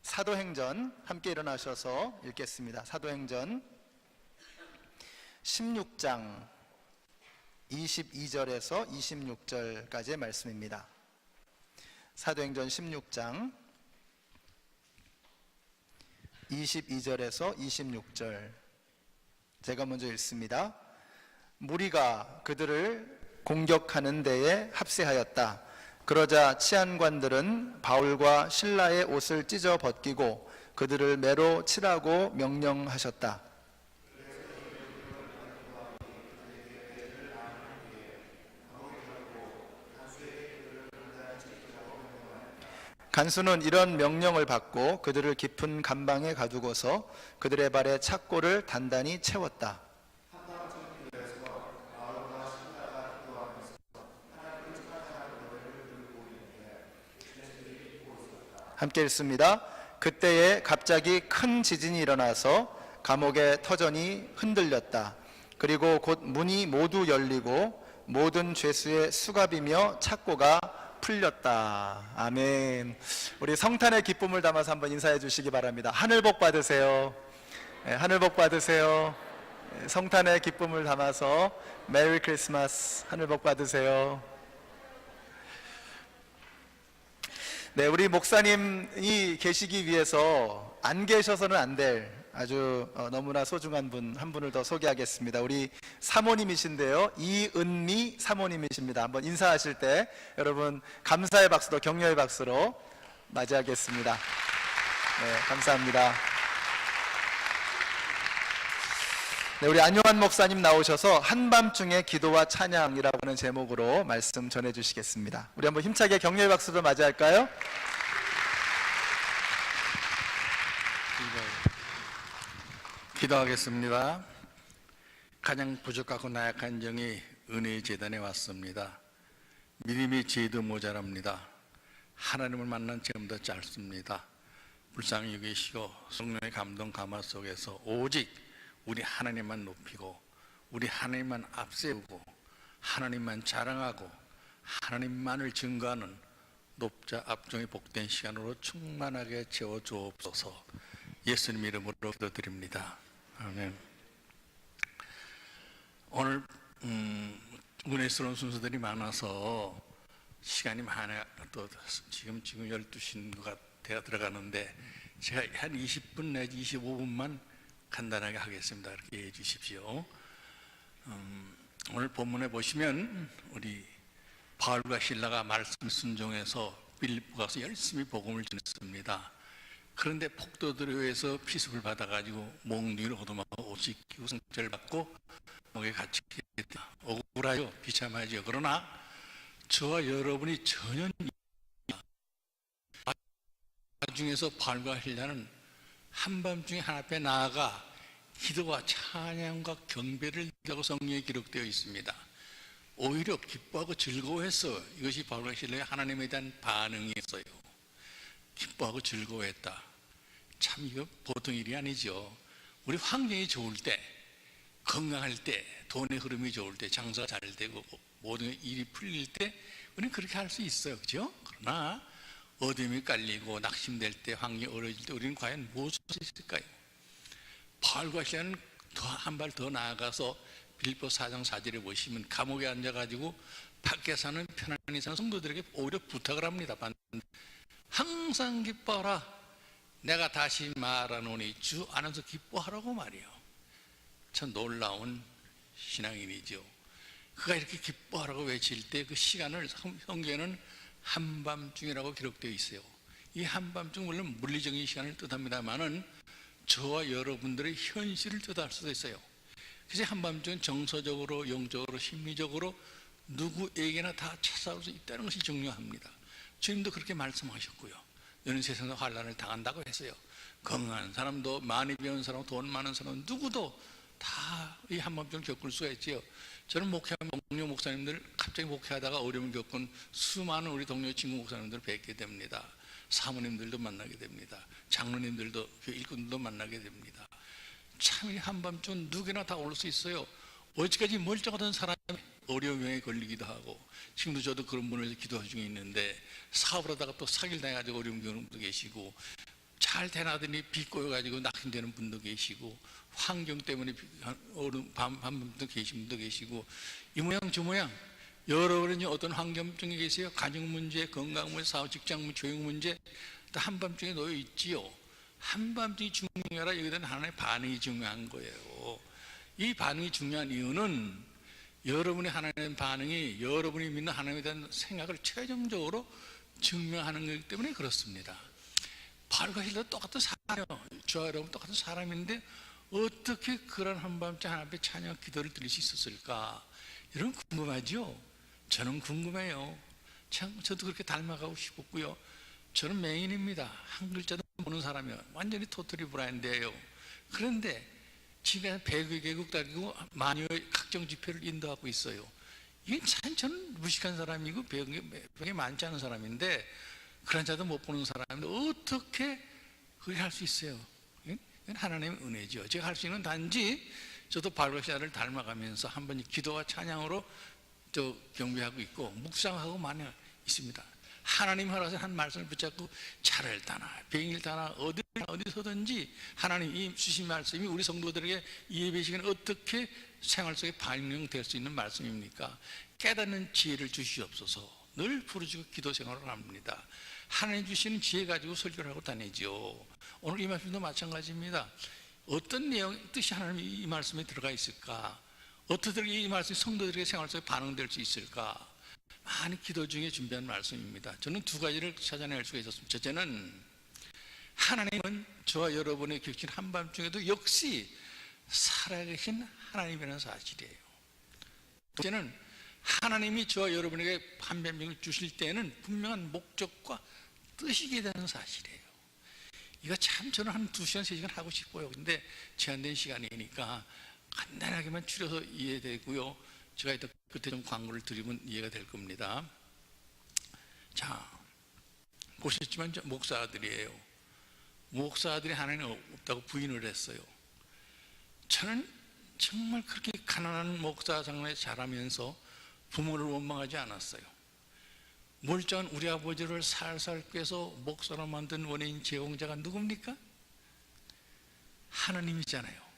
사도행전 함께 일어나셔서 읽겠습니다. 사도행전 16장 22절에서 26절까지의 말씀입니다. 사도행전 16장 22절에서 26절, 제가 먼저 읽습니다. 무리가 그들을 공격하는 데에 합세하였다. 그러자 치안관들은 바울과 실라의 옷을 찢어 벗기고 그들을 매로 치라고 명령하셨다. 간수는 이런 명령을 받고 그들을 깊은 감방에 가두고서 그들의 발에 착고를 단단히 채웠다. 함께 읽습니다. 그때에 갑자기 큰 지진이 일어나서 감옥의 터전이 흔들렸다. 그리고 곧 문이 모두 열리고 모든 죄수의 수갑이며 착고가 풀렸다. 아멘. 우리 성탄의 기쁨을 담아서 한번 인사해 주시기 바랍니다. 하늘 복 받으세요. 네, 하늘 복 받으세요. 네, 성탄의 기쁨을 담아서 메리 크리스마스, 하늘 복 받으세요. 네, 우리 목사님이 계시기 위해서 안 계셔서는 안 될 아주 너무나 소중한 분 한 분을 더 소개하겠습니다. 우리 사모님이신데요, 이은미 사모님이십니다. 한번 인사하실 때 여러분 감사의 박수도 격려의 박수로 맞이하겠습니다. 네, 감사합니다. 네, 우리 안용환 목사님 나오셔서 한밤중의 기도와 찬양이라고 하는 제목으로 말씀 전해주시겠습니다. 우리 한번 힘차게 격려의 박수로 맞이할까요? 기도하겠습니다. 가장 부족하고 나약한 영이 은혜의 제단에 왔습니다. 믿음이 죄도 모자랍니다. 하나님을 만난 지금도 짧습니다. 불쌍히 여기시고 성령의 감동 감화 속에서 오직 우리 하나님만 높이고 우리 하나님만 앞세우고 하나님만 자랑하고 하나님만을 증거하는 높자 압종의 복된 시간으로 충만하게 채워주옵소서. 예수님 이름으로 기도드립니다. 아멘. 오늘 은혜스러운 순서들이 많아서 시간이 많아, 또 지금 12시가 들어가는데 제가 한 20분 내지 25분만 간단하게 하겠습니다. 그렇게 해 주십시오. 오늘 본문에 보시면 우리 바울과 실라가 말씀 순종해서 빌립보 가서 열심히 복음을 전했습니다. 그런데 폭도들에 의해서 피습을 받아가지고 몽둥이를 얻어맞고 옷이 끼고 상처를 받고 목에 갇히게 됐다. 억울하죠, 비참하죠. 그러나 저와 여러분이 전혀 나중에서 바울과 실라는 한밤중에 하나님 앞에 나아가 기도와 찬양과 경배를 하고 성경에 기록되어 있습니다. 오히려 기뻐하고 즐거워했어. 이것이 바울과 실라의 하나님에 대한 반응이었어요. 기뻐하고 즐거워했다. 참 이거 보통 일이 아니죠. 우리 환경이 좋을 때, 건강할 때, 돈의 흐름이 좋을 때, 장사가 잘 되고 모든 일이 풀릴 때 우리는 그렇게 할 수 있어요. 그렇죠? 그러나 어둠이 깔리고 낙심될 때, 환경이 어려질 때 우리는 과연 무엇을 할 수 있을까요? 바울과 실라는 더 한 발 더 나아가서 빌립보 4장 4절에 보시면 감옥에 앉아가지고 밖에 사는 편안히 사는 성도들에게 오히려 부탁을 합니다. 항상 기뻐하라. 내가 다시 말하노니 주 안에서 기뻐하라고 말이요. 참 놀라운 신앙인이죠. 그가 이렇게 기뻐하라고 외칠 때 그 시간을 성경에는 한밤중이라고 기록되어 있어요. 이 한밤중 물론 물리적인 시간을 뜻합니다만은 저와 여러분들의 현실을 뜻할 수도 있어요. 그래서 한밤중은 정서적으로, 영적으로, 심리적으로 누구에게나 다 찾아올 수 있다는 것이 중요합니다. 주님도 그렇게 말씀하셨고요. 이런 세상에서 환난을 당한다고 했어요. 건강한 사람도, 많이 배운 사람, 돈 많은 사람, 누구도 다 이 한밤중을 겪을 수가 있지요. 저는 목회하는 동료 목사님들, 갑자기 목회하다가 어려움을 겪은 수많은 우리 동료 친구 목사님들을 뵙게 됩니다. 사모님들도 만나게 됩니다. 장로님들도, 교회 일꾼들도 만나게 됩니다. 참 이 한밤중 누구나 다 올 수 있어요. 어제까지 멀쩡하던 사람이 어려움에 걸리기도 하고, 지금도 저도 그런 분을 위해서 기도 중에 있는데 사업을 하다가 또 사기를 당해가지고 어려운 경우도 계시고, 잘 대나더니 비 꼬여가지고 낙심되는 분도 계시고, 환경 때문에 밤도 계신 분도 계시고, 이 모양 저 모양. 여러분은 어떤 환경 중에 계세요? 가정 문제, 건강 문제, 사업, 직장 문제, 교육 문제 다 한밤중에 놓여 있지요. 한밤중이 중요하라. 여기에 대한 하나님의 반응이 중요한 거예요. 이 반응이 중요한 이유는 여러분의 하나님의 반응이 여러분이 믿는 하나님에 대한 생각을 최종적으로 증명하는 거기 때문에 그렇습니다. 바울과 힐러 똑같은 사람이에요. 저와 여러분 똑같은 사람인데 어떻게 그런 한밤중 하나님 앞에 찬양 기도를 드릴 수 있었을까? 여러분 궁금하죠? 저는 궁금해요. 참 저도 그렇게 닮아가고 싶었고요. 저는 맹인입니다. 한 글자도 모르는 사람이에요. 완전히 토털이 브라인드예요. 그런데 지금 배교개국 다니고 마녀의 각종 집회를 인도하고 있어요. 이게 참 저는 무식한 사람이고 배경이 많지 않은 사람인데, 그런 자도 못 보는 사람인데 어떻게 그렇게 할 수 있어요? 이건 하나님의 은혜죠. 제가 할 수 있는 단지 저도 바울과를 닮아가면서 한번 기도와 찬양으로 또 경배하고 있고 묵상하고 많이 있습니다. 하나님 허락해서 한 말씀을 붙잡고 차를 타나 비행기를 타나 어디서든지 하나님이 주신 말씀이 우리 성도들에게 이 예배 시간에 어떻게 생활 속에 반영될 수 있는 말씀입니까? 깨닫는 지혜를 주시옵소서. 늘 부르짖고 기도 생활을 합니다. 하나님 주시는 지혜 가지고 설교를 하고 다니죠. 오늘 이 말씀도 마찬가지입니다. 어떤 내용, 뜻이 하나님 이 말씀에 들어가 있을까? 어떻게 이 말씀이 성도들에게 생활 속에 반응될 수 있을까? 많은 기도 중에 준비한 말씀입니다. 저는 두 가지를 찾아낼 수가 있었습니다. 첫째는 하나님은 저와 여러분의 겪인 한밤중에도 역시 살아계신 하나님이라는 사실이에요. 둘째는 하나님이 저와 여러분에게 한밤중을 주실 때는 분명한 목적과 뜻이게 되는 사실이에요. 이거 참 저는 한 2시간, 3시간 하고 싶어요. 근데 제한된 시간이니까 간단하게만 줄여서 이해되고요. 제가 이따 끝에 좀 광고를 드리면 이해가 될 겁니다. 자, 보셨지만 목사들이에요. 목사들이 하나님 없다고 부인을 했어요. 저는 정말 그렇게 가난한 목사 장로에 자라면서 부모를 원망하지 않았어요. 멀쩡한 우리 아버지를 살살 꿰서 목사로 만든 원인 제공자가 누굽니까? 하나님이잖아요.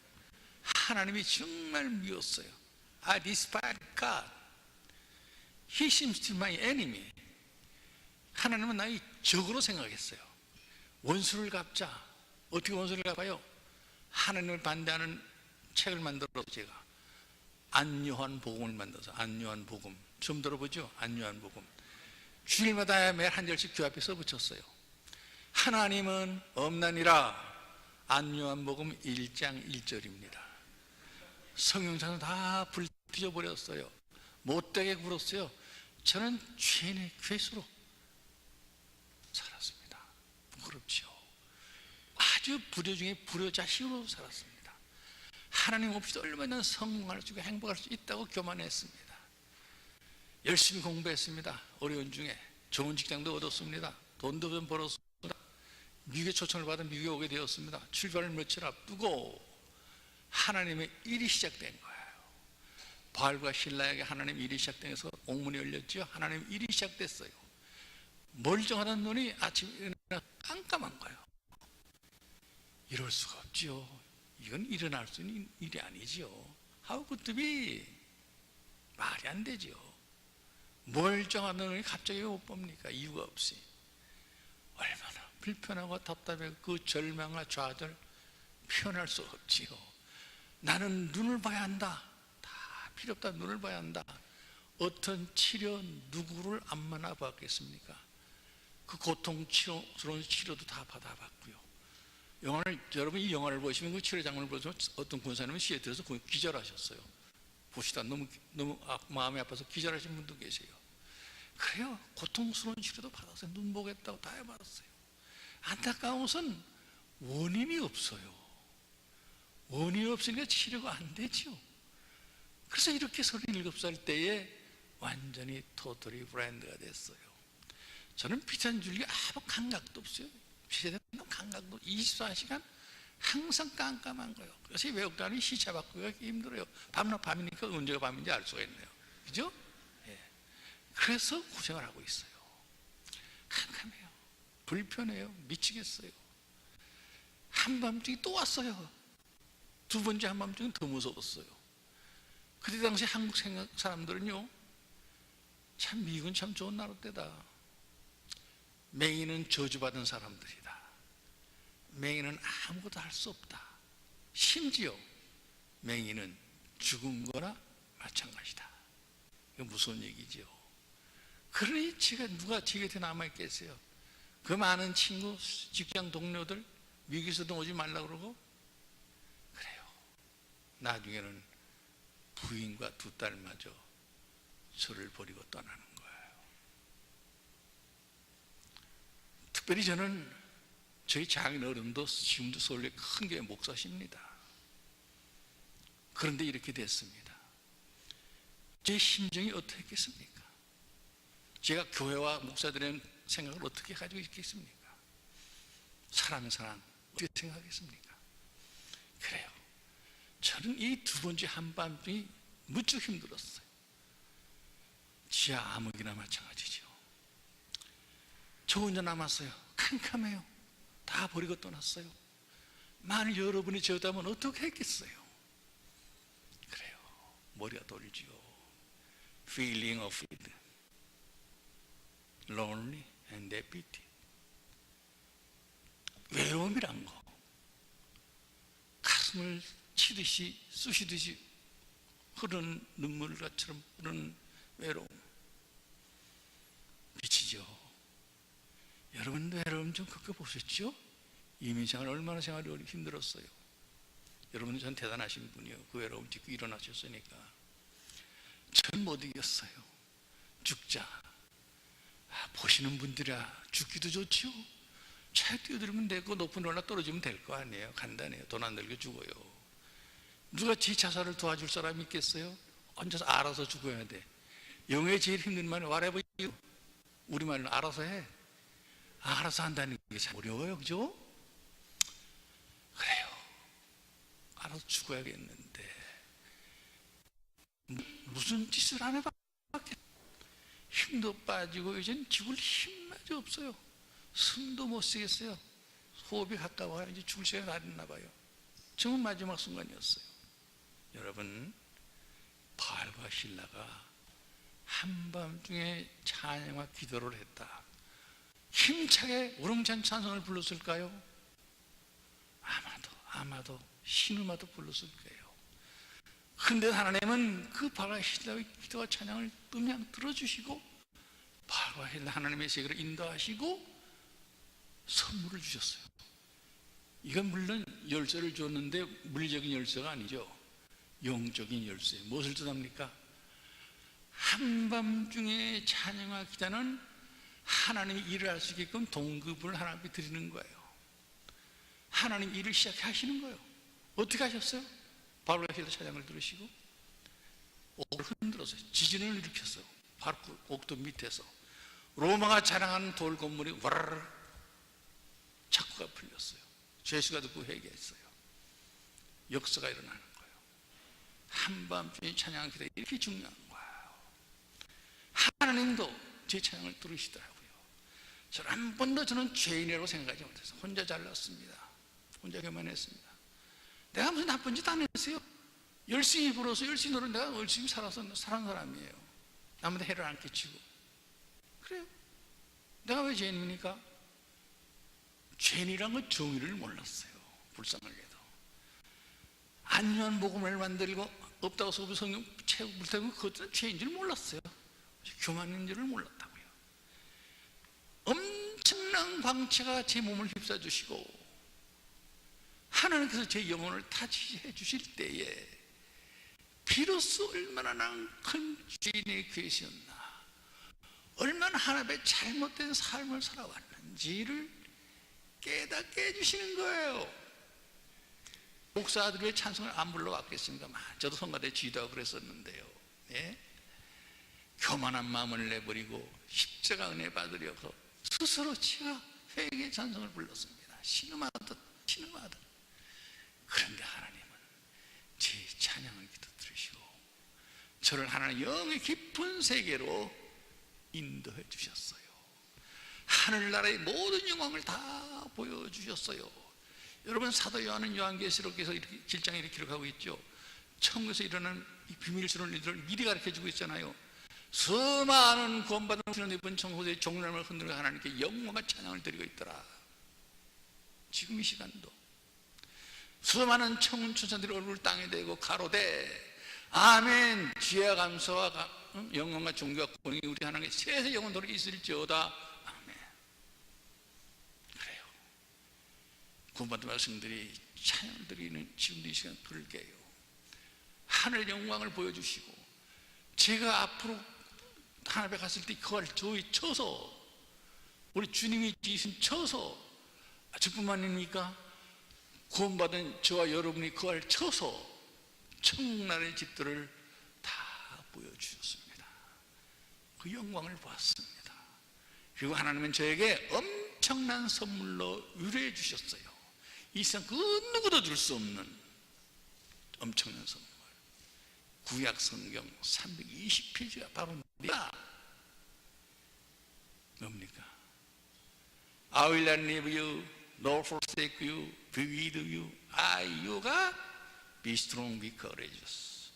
하나님이 정말 미웠어요. I despise God. He seems to be my enemy. 하나님은 나의 적으로 생각했어요. 원수를 갚자. 어떻게 원수를 갚아요? 하나님을 반대하는 책을 만들어서 제가 안요한 복음을 만들어서 안요한 복음 처음 들어보죠? 안요한 복음 주일마다 매일 한 절씩 교회 앞에 써붙였어요. 하나님은 없나니라. 안요한 복음 1장 1절입니다. 성경사는 다 불티져버렸어요. 못되게 굴었어요. 저는 죄인의 괴수로 살았습니다. 부끄럽죠. 아주 불효 중에 불효자식으로 살았습니다. 하나님 없이도 얼마나 성공할 수 있고 행복할 수 있다고 교만했습니다. 열심히 공부했습니다. 어려운 중에 좋은 직장도 얻었습니다. 돈도 좀 벌었습니다. 미국에 초청을 받아 미국에 오게 되었습니다. 출발을 며칠 앞두고 하나님의 일이 시작된 거예요. 바울과 실라에게 하나님 일이 시작돼서 옥문이 열렸죠. 하나님 일이 시작됐어요. 멀쩡하던 눈이 아침에 일어나 깜깜한 거예요. 이럴 수가 없지요. 이건 일어날 수 있는 일이 아니지요. How could it be? 말이 안 되지요. 멀쩡한 눈이 갑자기 못 봅니까? 이유가 없이. 얼마나 불편하고 답답해. 그 절망과 좌절 표현할 수 없지요. 나는 눈을 봐야 한다. 다 필요 없다. 눈을 봐야 한다. 어떤 치료 누구를 안 만나봤겠습니까? 그 고통스러운 치료도 다 받아봤고요. 여러분 이 영화를 보시면 그 치료 장면을 보시면 어떤 군사님은 시애틀에서 기절하셨어요. 보시다 너무 마음이 아파서 기절하신 분도 계세요. 그래요. 고통스러운 치료도 받았어요. 눈 보겠다고 다 해봤어요. 안타까운 것은 원인이 없어요. 원인이 없으니까 치료가 안 되죠. 그래서 이렇게 37살 때에 완전히 토털이 브랜드가 됐어요. 저는 비슷한 줄기 아무 감각도 없어요. 비슷한 감각도 24시간 항상 깜깜한 거예요. 그래서 외국단이 시차 바꾸기가 힘들어요. 밤이니까 언제가 밤인지 알 수가 있네요. 그죠? 예. 그래서 고생을 하고 있어요. 깜깜해요. 불편해요. 미치겠어요. 한밤중이 또 왔어요. 두 번째 한밤중은 더 무서웠어요. 그때 당시 한국 사람들은요, 참 미국은 참 좋은 나라 때다. 맹인은 저주받은 사람들이다. 맹인은 아무것도 할 수 없다. 심지어 맹인은 죽은 거나 마찬가지다. 이거 무서운 얘기죠. 그러니 누가 제 곁에 남아있겠어요? 그 많은 친구, 직장 동료들 미국에서도 오지 말라 그러고. 그래요. 나중에는 부인과 두 딸마저 저를 버리고 떠나는 거예요. 특별히 저는 저희 장인 어른도 지금도 서울에 큰 교회 목사십니다. 그런데 이렇게 됐습니다. 제 심정이 어떻겠습니까? 제가 교회와 목사들의 생각을 어떻게 가지고 있겠습니까? 사람의 사랑 어떻게 생각하겠습니까? 그래요. 저는 이 두 번째 한밤중이 무척 힘들었어요. 지하 암흑이나 마찬가지죠. 저 혼자 남았어요. 캄캄해요. 다 버리고 떠났어요. 만일 여러분이 저다면 어떻게 했겠어요? 그래요. 머리가 돌지요. Feeling of it, lonely and defeated. 외로움이란 거, 가슴을 치듯이 쑤시듯이 흐르는 눈물처럼 흐르는 외로움, 미치죠. 여러분도 외로움 좀 겪어보셨죠? 이민생활 얼마나 생활이 힘들었어요. 여러분은 전 대단하신 분이요. 그 외로움 딛고 일어나셨으니까. 전 못 이겼어요. 죽자. 보시는 분들이야 죽기도 좋죠. 차에 뛰어들면 되고 높은 데 올라 떨어지면 될 거 아니에요. 간단해요. 돈 안 들고 죽어요. 누가 제 자살을 도와줄 사람이 있겠어요? 혼자서 알아서 죽어야 돼. 영어의 제일 힘든 말은 whatever you, 우리말로 알아서 해. 알아서 한다는 게 참 어려워요. 그죠? 그래요. 알아서 죽어야겠는데 무슨 짓을 안 해봤겠. 힘도 빠지고 이젠 죽을 힘마저 없어요. 숨도 못 쉬겠어요. 호흡이 가까워요. 이제 죽을 시간이 다 됐나 봐요. 정말 마지막 순간이었어요. 여러분, 바알과 실라가 한밤중에 찬양과 기도를 했다. 힘차게 우렁찬 찬송을 불렀을까요? 아마도 신음하도 불렀을 거예요. 그런데 하나님은 그 바알과 실라의 기도와 찬양을 그냥 들어주시고 바알과 실라 하나님의 세계로 인도하시고 선물을 주셨어요. 이건 물론 열쇠를 줬는데 물리적인 열쇠가 아니죠. 영적인 열쇠. 무엇을 뜻합니까? 한밤중에 찬양과 기도는 하나님이 일을 할 수 있게끔 동급을 하나님께 드리는 거예요. 하나님 일을 시작하시는 거예요. 어떻게 하셨어요? 바알과 실라 찬양을 들으시고 옥을 흔들어서 지진을 일으켰어요. 바로 그 옥도 밑에서 로마가 자랑하는 돌 건물이 와르르 착구가 풀렸어요. 죄수가 듣고 회개했어요. 역사가 일어나는 거예요. 한밤중에 찬양한 기도 이렇게 중요한 거예요. 하나님도 제 찬양을 들으시더라고요. 저는 한 번도 저는 죄인이라고 생각하지 못해서 혼자 잘났습니다. 혼자 교만했습니다. 내가 무슨 나쁜 짓 안 했어요. 열심히 벌어서 열심히 노력 내가 열심히 살아서 사는 사람이에요. 남한테 해를 안 끼치고. 그래요. 내가 왜 죄인입니까? 죄인이란 건 정의를 몰랐어요. 불쌍하게도. 안전한 복음을 만들고 없다고 해서 성경 채우고 불태우고 그것도 죄인 줄 몰랐어요. 교만인 줄을 몰랐다고요. 엄청난 광채가 제 몸을 휩싸주시고 하나님께서 제 영혼을 타치해 주실 때에 비로소 얼마나 난 큰 죄인의 괴시였나, 얼마나 하나님의 잘못된 삶을 살아왔는지를 깨닫게 해주시는 거예요. 목사들의 찬송을 안 불러왔겠습니까? 저도 성가대 지도하고 그랬었는데요. 예? 교만한 마음을 내버리고 십자가 은혜 받으려고 스스로 치가 회개 찬송을 불렀습니다. 신음하듯. 그런데 하나님은 제 찬양을 기도 들으시고 저를 하나님 영의 깊은 세계로 인도해 주셨어요. 하늘나라의 모든 영광을 다 보여주셨어요. 여러분, 사도 요한은 요한계시록에서 이렇게 7장에 이렇게 기록하고 있죠. 천국에서 일어나는 이 비밀스러운 일들을 미리 가르쳐주고 있잖아요. 수많은 구원받은 신을 입은 청소의 종려을 흔들고 하나님께 영광과 찬양을 드리고 있더라. 지금 이 시간도 수많은 천군 천사들이 얼굴을 땅에 대고 가로되 아멘, 지혜와 감사와 영광과 존귀와 권능이 우리 하나님께 세세 영원토록 있을지어다. 아멘. 그래요. 구원받은 백성들이 찬양을 드리는 지금도 이 시간 그럴게요. 하늘 영광을 보여주시고, 제가 앞으로 하나님 앞에 갔을 때 그걸 저희 쳐서, 우리 주님이 지신 쳐서, 저뿐만 아닙니까? 구원받은 저와 여러분이 그걸 쳐서 천국나라의 집들을 다 보여주셨습니다. 그 영광을 보았습니다. 그리고 하나님은 저에게 엄청난 선물로 의뢰해 주셨어요. 이 세상 그 누구도 줄 수 없는 엄청난 선물. 구약 성경 320페이지가 바로 뭡니까? I will not leave you, nor forsake you, be with you. you가 be strong, be courageous.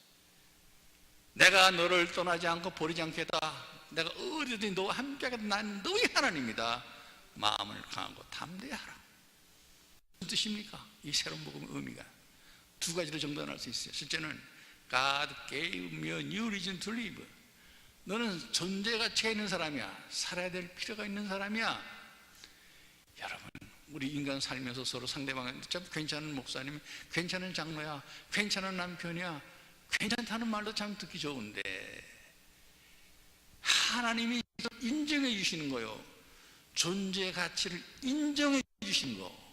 내가 너를 떠나지 않고 버리지 않겠다. 내가 어디든 너와 함께하겠다. 난 너희 하나님이다. 마음을 강하고 담대하라. 무슨 뜻입니까? 이 새로운 복음의 의미가 두 가지로 정단할 수 있어요. 실제는 God gave me a new reason to live. 너는 존재가 채 있는 사람이야. 살아야 될 필요가 있는 사람이야. 여러분, 우리 인간 살면서 서로 상대방은 참 괜찮은 목사님, 괜찮은 장로야, 괜찮은 남편이야, 괜찮다는 말도 참 듣기 좋은데 하나님이 인정해 주시는 거요. 존재의 가치를 인정해 주신 거.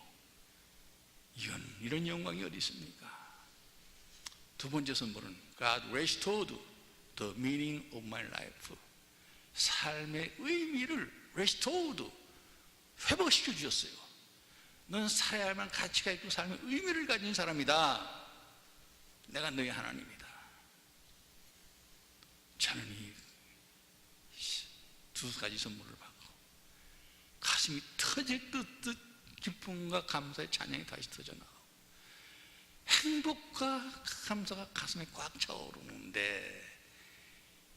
이런 영광이 어디 있습니까? 두 번째 선물은 God restored the meaning of my life. 삶의 의미를 restored, 회복시켜 주셨어요. 넌 살아야 할 만한 가치가 있고 삶의 의미를 가진 사람이다. 내가 너희 하나님이다. 저는 이 두 가지 선물을 받고 가슴이 터질 듯 기쁨과 감사의 찬양이 다시 터져나가고 행복과 감사가 가슴에 꽉 차오르는데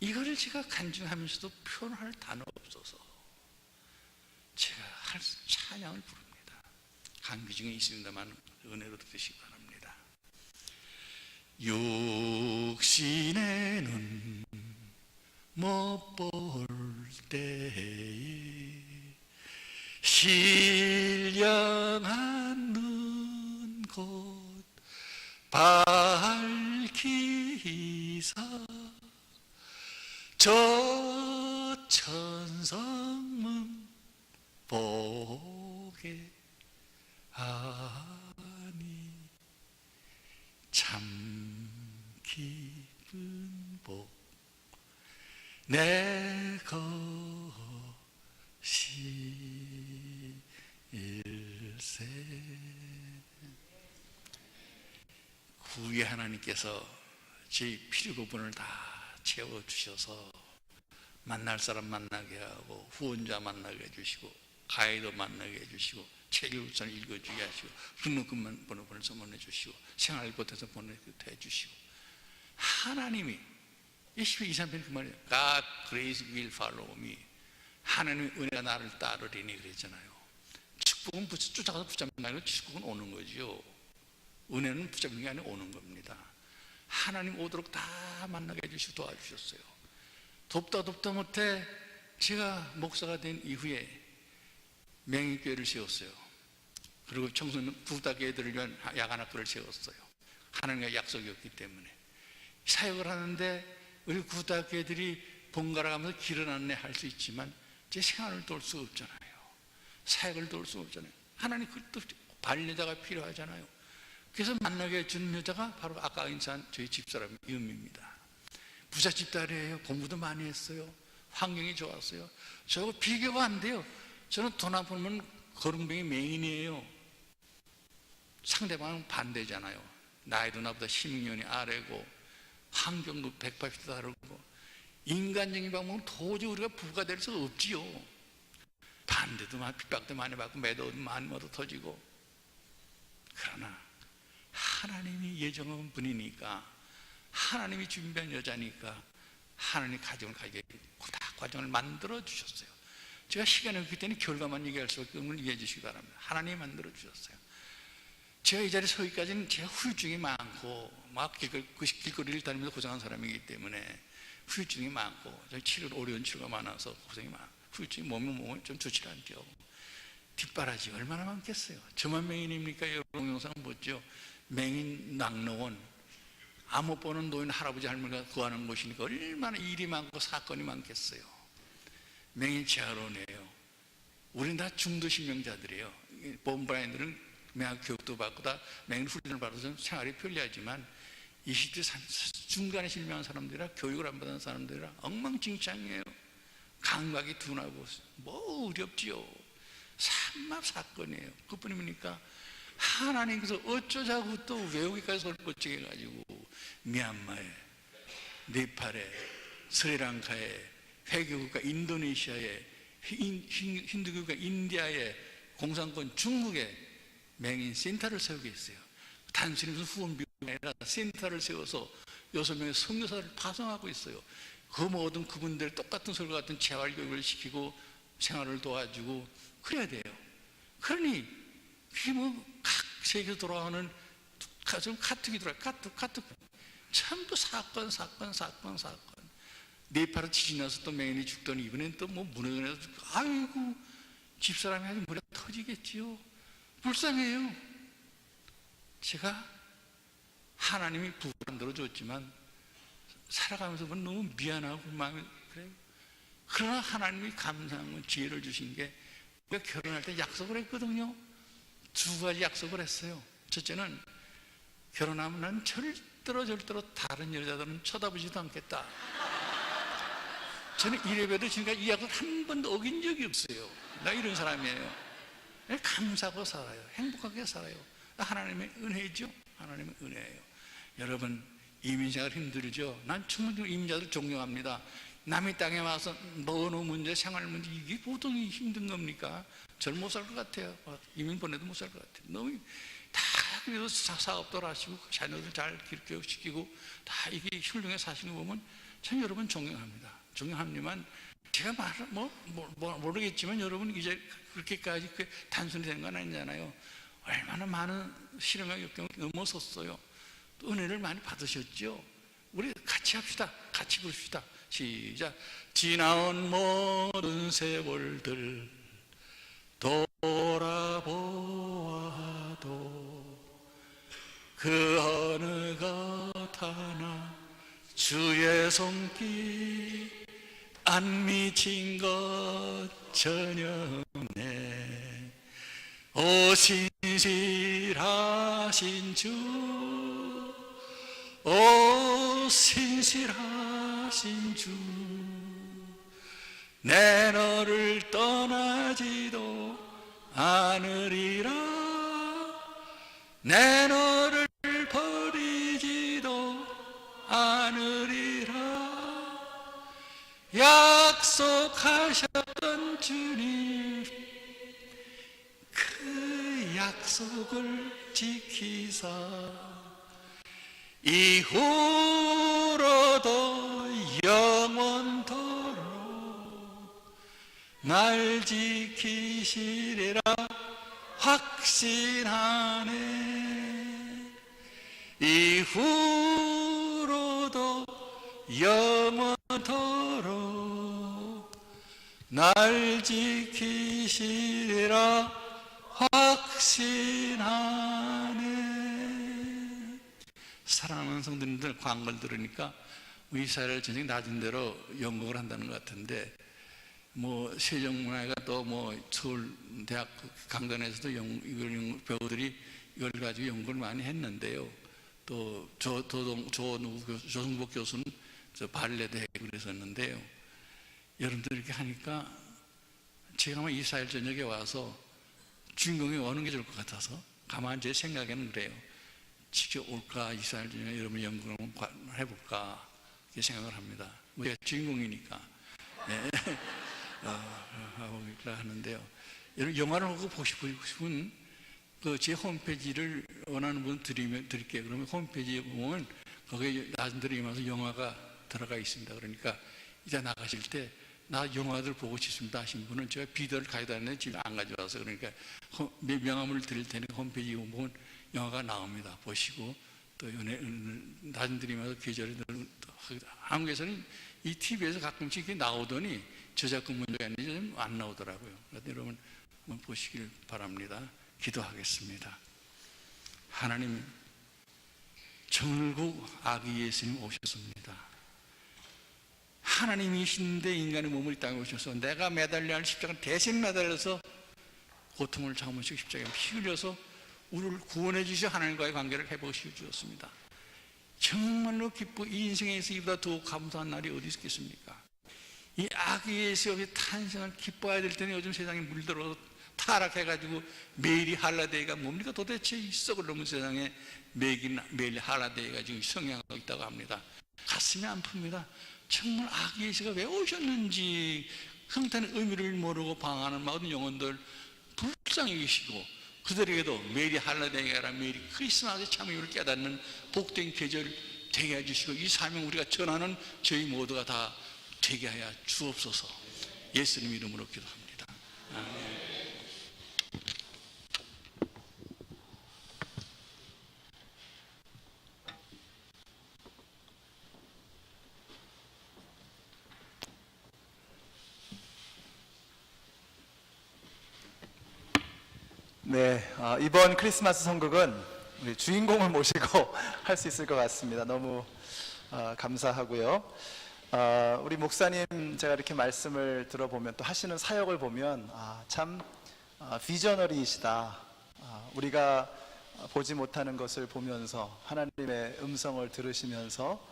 이거를 제가 간증하면서도 표현할 단어가 없어서 제가 할 찬양을 부릅니다. 감기 중에 있습니다만 은혜로 들으시기 바랍니다. 육신의 눈 못 볼 때에 신령한 눈 곧 밝히사 저 천성문 보게 하니 참 기쁜 복 내 것일세. 구의 하나님께서 제 필요 부분을 다 채워주셔서 만날 사람 만나게 하고 후원자 만나게 해주시고 가이드 만나게 해주시고 책 우선 읽어주게 하시고 등록금만 번호를 선물해 주시고 생활보태서 보내해 주시고 하나님이 22, 23편 그 말이에요. God grace will follow me. 하나님의 은혜가 나를 따르리니 그랬잖아요. 축복은 쫓아가서 붙잡는 게 아니라 축복은 오는 거죠. 은혜는 붙잡는 게 아니라 오는 겁니다. 하나님 오도록 다 만나게 해주시고 도와주셨어요. 돕다 못해 제가 목사가 된 이후에 명인교회를 세웠어요. 그리고 청소년 부탁애들을 위한 야간학교를 세웠어요. 하나님과 약속이었기 때문에 사역을 하는데 우리 구탁애들이 번갈아 가면서 길을 안내할 수 있지만 제 생활을 도울 수 없잖아요. 사역을 도울 수 없잖아요. 하나님 그것도 반려자가 필요하잖아요. 그래서 만나게 해주는 여자가 바로 아까 인사한 저희 집사람 이은미입니다. 부잣집 딸이에요. 공부도 많이 했어요. 환경이 좋았어요. 저하고 비교가 안 돼요. 저는 돈 안 벌면 거름병이 맹인이에요. 상대방은 반대잖아요. 나이도 나보다 16년이 아래고 환경도 180도 다르고 인간적인 방법은 도저히 우리가 부가 될 수 없지요. 반대도 많이, 핍박도 많이 받고 매도 많이 얻어 터지고 그러나 하나님이 예정한 분이니까, 하나님이 준비한 여자니까 하나님이 가정을 가게 다 과정을 만들어 주셨어요. 제가 시간이 없기 때문에 결과만 얘기할 수밖에 없는 걸 이해해 주시기 바랍니다. 하나님이 만들어 주셨어요. 제가 이 자리에 서기까지는 제가 후유증이 많고 막 길거리를 다니면서 고생한 사람이기 때문에 후유증이 많고, 어려운 치료가 많아서 고생이 많고, 후유증이 몸이 좀 좋지 않죠. 뒷바라지 얼마나 많겠어요. 저만 맹인입니까? 여러분 영상 보죠. 맹인 낙로원, 안 못 보는 노인 할아버지 할머니가 구하는 곳이니까 얼마나 일이 많고 사건이 많겠어요. 맹인 재활원이에요. 우린 다 중도 신명자들이에요. 보험브라인들은 맹학 교육도 받고 다 맹인 훈련을 받아서 생활이 편리하지만 20대 중간에 실명한 사람들이라, 교육을 안 받은 사람들이라 엉망진창이에요. 감각이 둔하고 뭐 어렵지요. 삼합사건이에요. 그뿐입니까? 하나님께서 어쩌자고 또 외우기까지 손을 뻗치게 해가지고 미얀마에, 네팔에, 스리랑카에, 회교국가 인도네시아에, 힌두교국가 인디아에, 공산권 중국에 맹인 센터를 세우게 했어요. 단순히 무슨 후원비가 아니라 센터를 세워서 6명의 선교사를 파송하고 있어요. 그 모든 그분들 똑같은 설과 같은 재활교육을 시키고 생활을 도와주고 그래야 돼요. 그러니 그게 뭐 각 세계에서 돌아오는 카톡이 들어와요. 카톡 전부 사건. 네팔에 지진 나서 또 맹인이 죽더니 이번엔 또 뭐 무너져서 죽고, 아이고 집사람이 아주 머리가 터지겠지요. 불쌍해요. 제가 하나님이 부를 안 들어줬지만 살아가면서 너무 미안하고 마음이 그래요. 그러나 하나님이 감사한 지혜를 주신 게, 우리가 결혼할 때 약속을 했거든요. 2가지 약속을 했어요. 첫째는 결혼하면 난 절대로 다른 여자들은 쳐다보지도 않겠다. 저는 이래봬도 지금까지 이 약속 한 번도 어긴 적이 없어요. 나 이런 사람이에요. 감사하고 살아요. 행복하게 살아요. 하나님의 은혜죠. 하나님의 은혜예요. 여러분, 이민생활 힘들죠? 난 충분히 이민자들 존경합니다. 남의 땅에 와서 언어 문제, 생활 문제, 이게 보통이 힘든 겁니까? 저는 못 살 것 같아요. 이민 보내도 못 살 것 같아요. 너무 다 그래도 사업도 하시고 자녀들 잘 교육시키고 다 이게 훌륭하게 사시는 거 보면 참 여러분 존경합니다. 존경합니다만 제가 모르겠지만 여러분 이제 그렇게까지 단순히 된 건 아니잖아요. 얼마나 많은 시련과 역경을 넘어섰어요. 또 은혜를 많이 받으셨죠. 우리 같이 합시다. 같이 부릅시다. 시작. 지나온 모든 세월들 돌아보아도 그 어느 것 하나 주의 손길 안 미친 것 전혀 없네. 오 신실하신 주, 오 신실하신 주, 내 너를 떠나지도 않으리라. 내 너를 버리지도 않으리라. 약속하셨던 주님, 그 약속을 지키사 이후로도 영원토록 날 지키시리라 확신하네. 이후로도 영원토록 날 지키시리라 확신하네. 사랑하는 성도님들, 광고를 들으니까 이스라엘 전쟁 낮은 대로 연극을 한다는 것 같은데, 뭐 세종문화회가 또 뭐 서울대학 강단에서도 이걸 배우들이 이걸 가지고 연구를 많이 했는데요. 또 조승복 교수는 저 발레도 하고 그랬었는데요. 여러분들 이렇게 하니까 제가 아마 이스라엘 전역에 와서 주인공이 오는 게 좋을 것 같아서 가만히 제 생각에는 그래요. 직접 올까, 이스라엘 전역에 여러분 연구를 해볼까 이렇게 생각을 합니다. 뭐 제가 주인공이니까. 네. 하고 있라 하는데요. 여러분 영화를 보고 싶은 그 제 홈페이지를 원하는 분 드릴게요. 그러면 홈페이지에 보면 거기에 나중에 와서 영화가 들어가 있습니다. 그러니까 이제 나가실 때 나 영화들 보고 싶습니다 하신 분은 제가 비디오를 가져다 놨는데 집에 안 가져와서, 그러니까 명함을 드릴 테니까 홈페이지에 보면 영화가 나옵니다. 보시고 또 나중에 드리면서 계절에 한국에서는 이 TV에서 가끔씩 이렇게 나오더니 저작권 문제가 있는지 좀 안 나오더라고요. 그래서 여러분 한번 보시길 바랍니다. 기도하겠습니다. 하나님, 결국 아기 예수님 오셨습니다. 하나님이신데 인간의 몸을 이 땅에 오셔서 내가 매달려야 할 십자가를 대신 매달려서 고통을 참으시고 십자가에 피 흘려서 우리를 구원해 주셔 하나님과의 관계를 회복시켜 주셨습니다. 정말로 기뻐, 이 인생에서 이보다 더 감사한 날이 어디 있겠습니까? 이 아기 예수의 탄생을 기뻐해야 될 때는 요즘 세상에 물들어서 타락해가지고 매일이 할라데이가 뭡니까? 도대체 이 썩을 넘은 세상에 매일 할라데이가 지금 성행하고 있다고 합니다. 가슴이 아픕니다. 정말 아기 예수가 왜 오셨는지 형태는 의미를 모르고 방황하는 모든 영혼들 불쌍히 계시고, 그들에게도 매일이 할라데이가 아니라 매일이 크리스마스의 참여를 깨닫는 복된 계절 되게 해주시고, 이 사명 우리가 전하는 저희 모두가 다 되게 하여 주옵소서. 예수님 이름으로 기도합니다. 아멘. 네, 이번 크리스마스 선곡은 우리 주인공을 모시고 할 수 있을 것 같습니다. 너무 감사하고요. 우리 목사님 제가 이렇게 말씀을 들어보면, 또 하시는 사역을 보면 참 비저너리이시다. 우리가 보지 못하는 것을 보면서 하나님의 음성을 들으시면서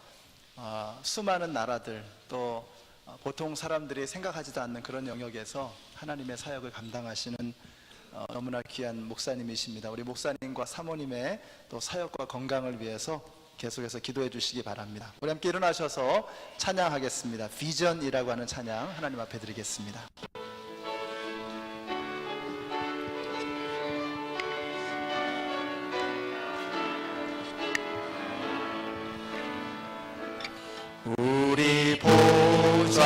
수많은 나라들, 또 보통 사람들이 생각하지도 않는 그런 영역에서 하나님의 사역을 감당하시는 너무나 귀한 목사님이십니다. 우리 목사님과 사모님의 또 사역과 건강을 위해서 계속해서 기도해 주시기 바랍니다. 우리 함께 일어나셔서 찬양하겠습니다. 비전이라고 하는 찬양 하나님 앞에 드리겠습니다. 우리 보좌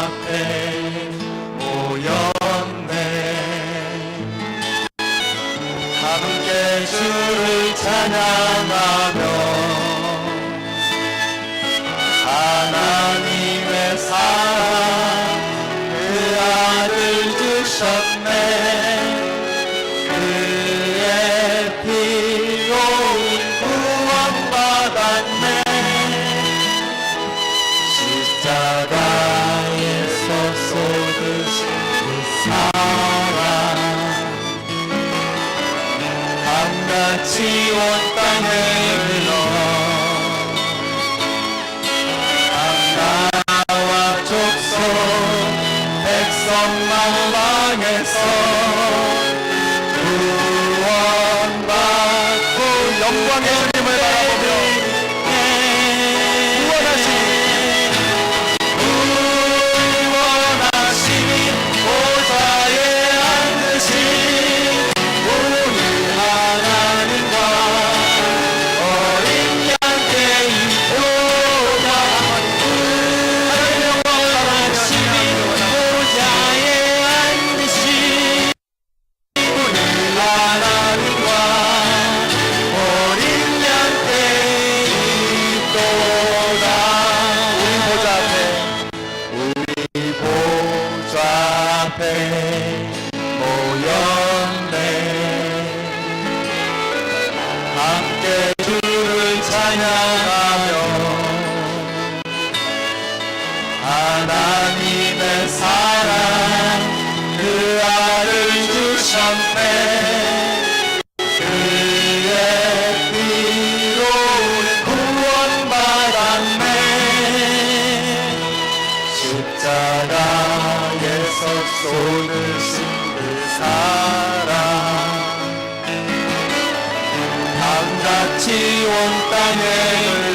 앞에 모였네. 함께 주를 찬양하며 하나님의 사랑 그 아들 주셨네. 그의 피로 구원받았네. 십자가에서 쏟으신 그 사랑 같이 온 땅에 흘러 나라와 족속 백성만 왕에서 구원받고 영광의 주님을 바라보며 구원하신 보좌에 앉으신 우리 하나님과 어린 양께 인도가 영원하신 보좌에 앉으신 우리 하나님과 어린 양께 인도다. 우리 보좌 앞에 모였네. 함께 주를 찬양하며 하나님의 사랑 그 아들 주셨네. 그의 피로 구원받았네. 십자가에서 쏟으신 그 사랑 같이 온 땅에